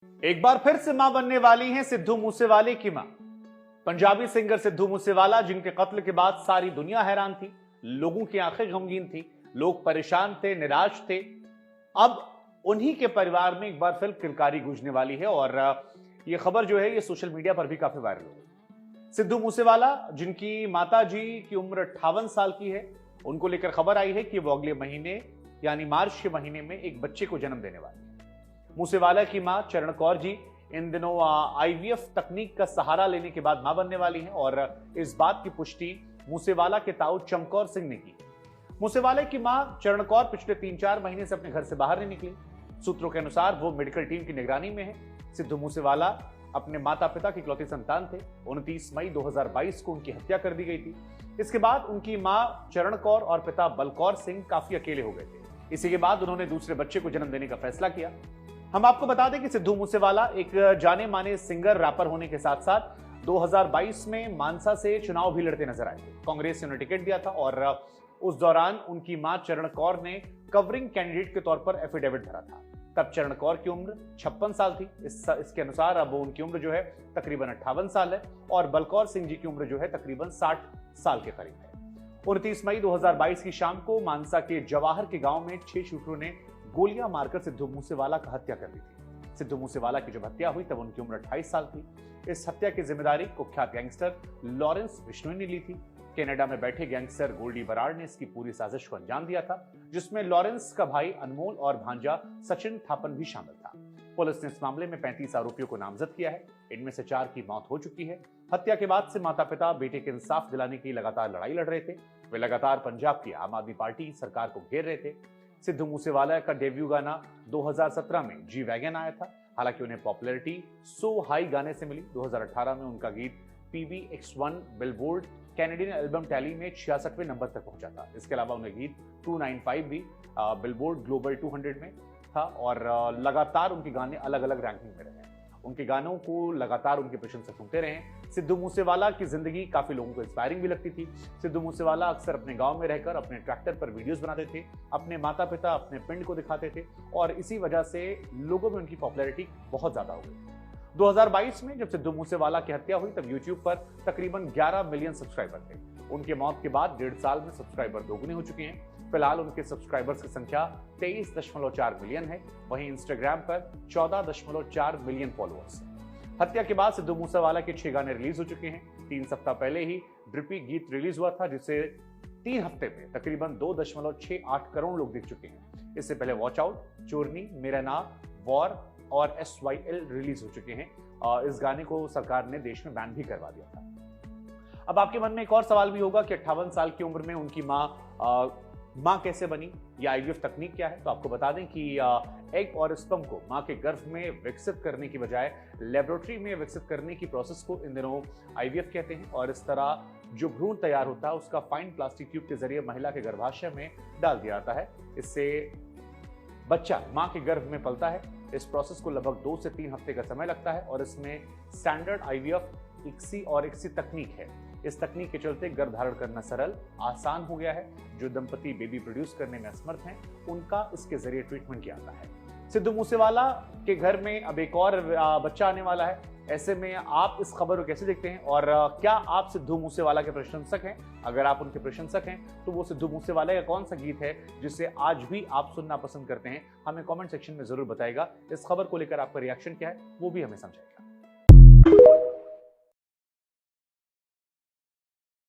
एक बार फिर से मां बनने वाली हैं सिद्धू मूसेवाले की मां। पंजाबी सिंगर सिद्धू मूसेवाला, जिनके कत्ल के बाद सारी दुनिया हैरान थी, लोगों की आंखें गमगीन थी, लोग परेशान थे, निराश थे। अब उन्हीं के परिवार में एक बार फिर किलकारी गूंजने वाली है और यह खबर जो है ये सोशल मीडिया पर भी काफी वायरल हो गई। सिद्धू मूसेवाला, जिनकी माता जी की उम्र 58 साल की है, उनको लेकर खबर आई है कि वो अगले महीने यानी मार्च के महीने में एक बच्चे को जन्म देने वाली है। मूसेवाला की मां चरण कौर जी इन दिनों आईवीएफ तकनीक का सहारा लेने के बाद मां बनने वाली हैं और इस बात की पुष्टि मूसेवाला के ताऊ चमकौर सिंह ने की। मूसेवाला की मां चरण कौर पिछले 3-4 महीने से अपने घर से बाहर नहीं निकली। सूत्रों के अनुसार वो मेडिकल टीम की निगरानी में है। सिद्धू मूसेवाला अपने माता पिता की इकलौती संतान थे। 29 मई 2022 को उनकी हत्या कर दी गई थी। इसके बाद उनकी मां चरण कौर और पिता बलकौर सिंह काफी अकेले हो गए थे। इसी के बाद उन्होंने दूसरे बच्चे को जन्म देने का फैसला किया। हम आपको बता दें कि सिद्धू मूसेवाला एक जाने माने सिंगर रैपर होने के साथ साथ 2022 में मानसा से चुनाव भी लड़ते नजर आए थे। कांग्रेस ने उन्हें टिकट दिया था और उस दौरान उनकी मां चरण कौर ने कवरिंग कैंडिडेट के तौर पर एफिडेविट भरा था। तब चरण कौर की उम्र 56 साल थी। इसके अनुसार अब उनकी उम्र जो है तकरीबन 58 साल है और बलकौर सिंह जी की उम्र जो है तकरीबन 60 साल के करीब है। 29 मई 2022 की शाम को मानसा के जवाहर के गांव में 6 शूटरों ने गोलियां मारकर सिद्धू मूसेवाला का हत्या कर दी थी। सिद्धू मूसेवाला की जब हत्या हुई तब उनकी उम्र 28 साल थी। इस हत्या की जिम्मेदारी कुख्यात गैंगस्टर लॉरेंस बिश्नोई ने ली थी। कनाडा में बैठे गैंगस्टर गोल्डी बराड़ ने इसकी पूरी साजिश को अंजाम दिया था, जिसमें लॉरेंस का भाई अनमोल और भांजा सचिन थापन भी शामिल था। पुलिस ने इस मामले में 35 आरोपियों को नामजद किया है। इनमें से 4 की मौत हो चुकी है। हत्या के बाद से माता पिता बेटे के इंसाफ दिलाने की लगातार लड़ाई लड़ रहे थे। वे लगातार पंजाब की आम आदमी पार्टी सरकार को घेर रहे थे। सिद्धू मूसेवाला का डेब्यू गाना 2017 में जी वैगन आया था। हालांकि उन्हें पॉपुलैरिटी सो हाई गाने से मिली। 2018 में उनका गीत PBX1 billboard Canadian album tally में 66वें नंबर तक पहुंचा था। इसके अलावा उन्हें गीत 295 भी बिलबोर्ड ग्लोबल 200 में था और लगातार उनके गाने अलग अलग रैंकिंग में रहे। उनके गानों को लगातार उनके प्रशंसक सुनते रहे। सिद्धू मूसेवाला की जिंदगी काफी लोगों को इंस्पायरिंग भी लगती थी। सिद्धू मूसेवाला अक्सर अपने गांव में रहकर अपने ट्रैक्टर पर वीडियोस बनाते थे, अपने माता पिता अपने पिंड को दिखाते थे और इसी वजह से लोगों में उनकी पॉपुलैरिटी बहुत ज्यादा हो गई। 2022 में जब सिद्धू मूसेवाला की हत्या हुई तब यूट्यूब पर तकरीबन 11 मिलियन सब्सक्राइबर थे। उनके मौत के बाद 1.5 साल में सब्सक्राइबर दोगुने हो चुके हैं। फिलहाल उनके सब्सक्राइबर्स की संख्या 23.4 मिलियन है। वहीं इंस्टाग्राम पर 14.4 मिलियन फॉलोअर्स हैं। हत्या के बाद सिद्धू मूसेवाला के 6 गाने रिलीज हो चुके हैं। 3 सप्ताह पहले ही ड्रिपी गीत रिलीज हुआ था, जिसे 3 हफ्ते में तकरीबन 2.68 करोड़ लोग देख चुके हैं। इससे पहले वॉच आउट, चोरनी, मेरा नाम, वॉर और SYL रिलीज हो चुके हैं। इस गाने को सरकार ने देश में बैन भी करवा दिया था। अब आपके मन में एक और सवाल भी होगा कि 58 साल की उम्र में उनकी मां कैसे बनी, या IVF तकनीक क्या है। तो आपको बता दें कि एग और स्पर्म को मां के गर्भ में विकसित करने की बजाय लेबोरेटरी में विकसित करने की प्रोसेस को इन दिनों IVF कहते हैं और इस तरह जो भ्रूण तैयार होता है उसका फाइन प्लास्टिक ट्यूब के जरिए महिला के गर्भाशय में डाल दिया जाता है। इससे बच्चा मां के गर्भ में पलता है। इस प्रोसेस को लगभग 2 से 3 हफ्ते का समय लगता है और इसमें स्टैंडर्ड IVF ICSI और ICSI तकनीक है। इस तकनीक के चलते गर्भ धारण करना सरल, आसान हो गया है। जो दंपति बेबी प्रोड्यूस करने में असमर्थ हैं, उनका इसके जरिए ट्रीटमेंट किया जाता है। सिद्धू मूसेवाला के घर में अब एक और बच्चा आने वाला है। ऐसे में आप इस खबर को कैसे देखते हैं और क्या आप सिद्धू मूसेवाला के प्रशंसक हैं? अगर आप उनके प्रशंसक हैं तो वो सिद्धू मूसेवाला का कौन सा गीत है जिसे आज भी आप सुनना पसंद करते हैं? हमें कमेंट सेक्शन में जरूर बताइएगा। इस खबर को लेकर आपका रिएक्शन क्या है वो भी हमें समझाइएगा।